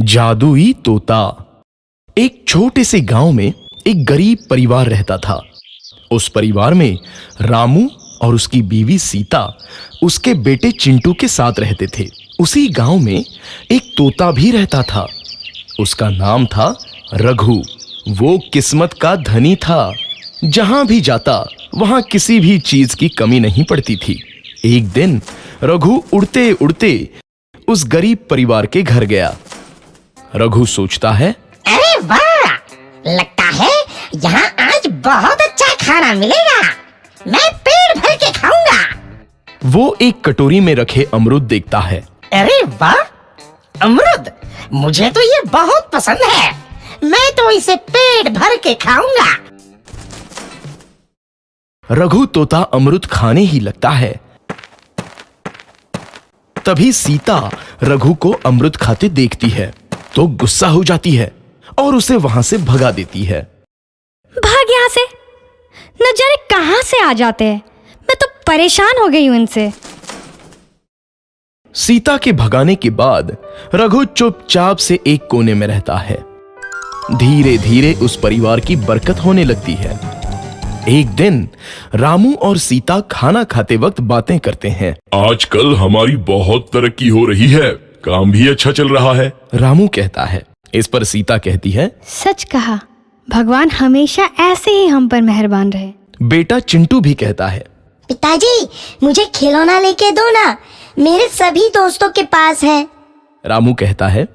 जादुई तोता। एक छोटे से गांव में एक गरीब परिवार रहता था। उस परिवार में रामू और उसकी बीवी सीता उसके बेटे चिंटू के साथ रहते थे। उसी गांव में एक तोता भी रहता था। उसका नाम था रघु। वो किस्मत का धनी था। जहां भी जाता वहां किसी भी चीज की कमी नहीं पड़ती थी। एक दिन रघु उड़ते उड़ते उस गरीब परिवार के घर गया। रघु सोचता है, अरे वाह, लगता है यहाँ आज बहुत अच्छा खाना मिलेगा। मैं पेट भर के खाऊंगा। वो एक कटोरी में रखे अमरूद देखता है। अरे वाह, अमरूद, मुझे तो ये बहुत पसंद है। मैं तो इसे पेट भर के खाऊंगा। रघु तोता अमरूद खाने ही लगता है। तभी सीता रघु को अमरूद खाते देखती है तो गुस्सा हो जाती है और उसे वहां से भगा देती है। भाग यहाँ से, न जाने कहां से आ जाते हैं। मैं तो परेशान हो गई हूं इनसे। सीता के भगाने के बाद रघु चुपचाप से एक कोने में रहता है। धीरे धीरे उस परिवार की बरकत होने लगती है। एक दिन रामू और सीता खाना खाते वक्त बातें करते हैं। आजकल हमारी बहुत तरक्की हो रही है, काम भी अच्छा चल रहा है। रामू कहता है। इस पर सीता कहती है, सच कहा, भगवान हमेशा ऐसे ही हम पर मेहरबान रहे। बेटा चिंटू भी कहता है, पिताजी, मुझे खिलौना लेके दो ना, मेरे सभी दोस्तों के पास है। रामू कहता है,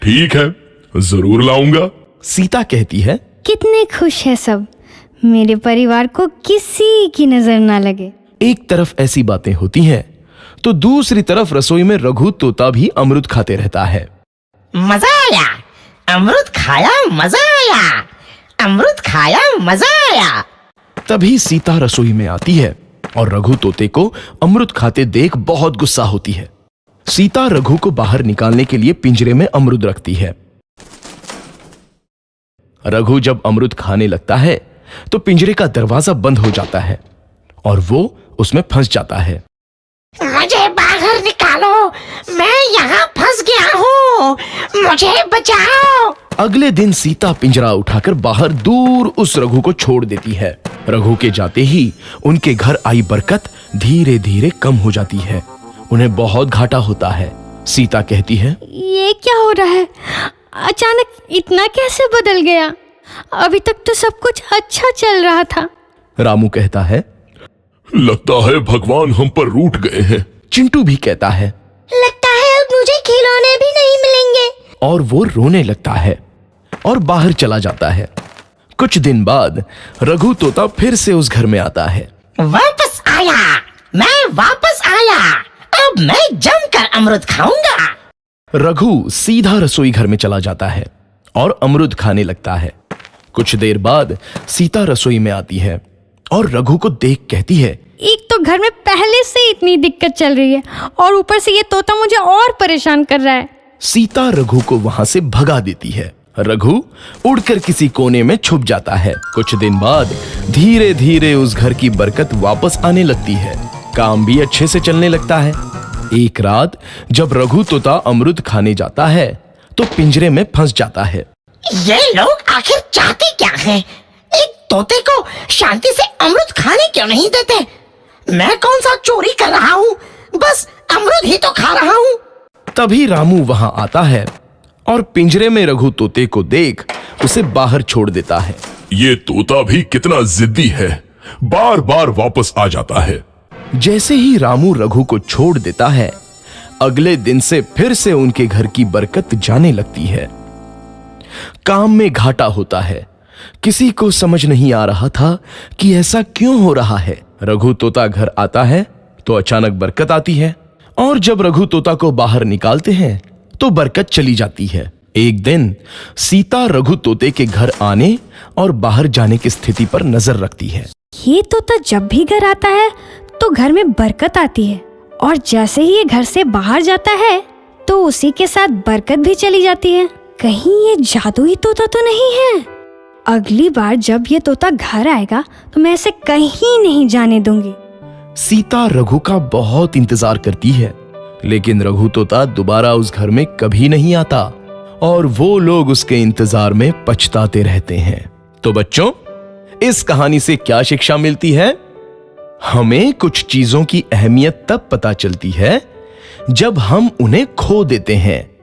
ठीक है, जरूर लाऊंगा। सीता कहती है, कितने खुश है सब, मेरे परिवार को किसी की नजर ना लगे। एक तरफ ऐसी बातें होती हैं तो दूसरी तरफ रसोई में रघु तोता भी अमरूद खाते रहता है। मजा आया, अमरूद खाया, मजा आया, अमरूद खाया, मजा आया। तभी सीता रसोई में आती है और रघु तोते को अमरूद खाते देख बहुत गुस्सा होती है। सीता रघु को बाहर निकालने के लिए पिंजरे में अमरूद रखती है। रघु जब अमरूद खाने लगता है तो पिंजरे का दरवाजा बंद हो जाता है और वो उसमें फंस जाता है। मुझे बाहर निकालो, मैं यहाँ फंस गया हूँ, मुझे बचाओ। अगले दिन सीता पिंजरा उठाकर बाहर दूर उस रघु को छोड़ देती है। रघु के जाते ही उनके घर आई बरकत धीरे धीरे कम हो जाती है। उन्हें बहुत घाटा होता है। सीता कहती है, ये क्या हो रहा है? अचानक इतना कैसे बदल गया? अभी तक तो सब कुछ अच्छा चल रहा था। रामू कहता है, लगता है भगवान हम पर रूठ गए हैं। चिंटू भी कहता है, लगता है अब मुझे खिलौने भी नहीं मिलेंगे। और वो रोने लगता है और बाहर चला जाता है। कुछ दिन बाद रघु तोता फिर से उस घर में आता है। वापस आया, मैं वापस आया, अब मैं जमकर अमरूद खाऊंगा। रघु सीधा रसोई घर में चला जाता है और अमरूद खाने लगता है। कुछ देर बाद सीता रसोई में आती है और रघु को देख कहती है, एक तो घर में पहले से इतनी दिक्कत चल रही है और ऊपर से ये तोता मुझे और परेशान कर रहा है। सीता रघु को वहां से भगा देती है। रघु उड़कर किसी कोने में छुप जाता है। कुछ दिन बाद धीरे धीरे उस घर की बरकत वापस आने लगती है। काम भी अच्छे से चलने लगता है। एक रात जब रघु तोता अमरूद खाने जाता है तो पिंजरे में फंस जाता है। ये लोग आखिर चाहते क्या हैं? एक तोते को शांति से अमरूद खाने क्यों नहीं देते? मैं कौन सा चोरी कर रहा हूँ? बस अमरूद ही तो खा रहा हूँ। तभी रामू वहां आता है और पिंजरे में रघु तोते को देख उसे बाहर छोड़ देता है। ये तोता भी कितना जिद्दी है, बार बार वापस आ जाता है। जैसे ही रामू रघु को छोड़ देता है, अगले दिन से फिर से उनके घर की बरकत जाने लगती है। काम में घाटा होता है। किसी को समझ नहीं आ रहा था कि ऐसा क्यों हो रहा है। रघु तोता घर आता है तो अचानक बरकत आती है और जब रघु तोता को बाहर निकालते हैं तो बरकत चली जाती है। एक दिन सीता रघु तोते के घर आने और बाहर जाने की स्थिति पर नजर रखती है। ये तोता जब भी घर आता है तो घर में बरकत आती है और जैसे ही ये घर से बाहर जाता है तो उसी के साथ बरकत भी चली जाती है। कहीं ये जादुई तोता तो नहीं है? अगली बार जब ये तोता घर आएगा तो मैं इसे कहीं नहीं जाने दूंगी। सीता रघु का बहुत इंतजार करती है लेकिन रघु तोता दोबारा उस घर में कभी नहीं आता। और वो लोग उसके इंतजार में पछताते रहते हैं। तो बच्चों, इस कहानी से क्या शिक्षा मिलती है? हमें कुछ चीजों की अहमियत तब पता चलती है जब हम उन्हें खो देते हैं।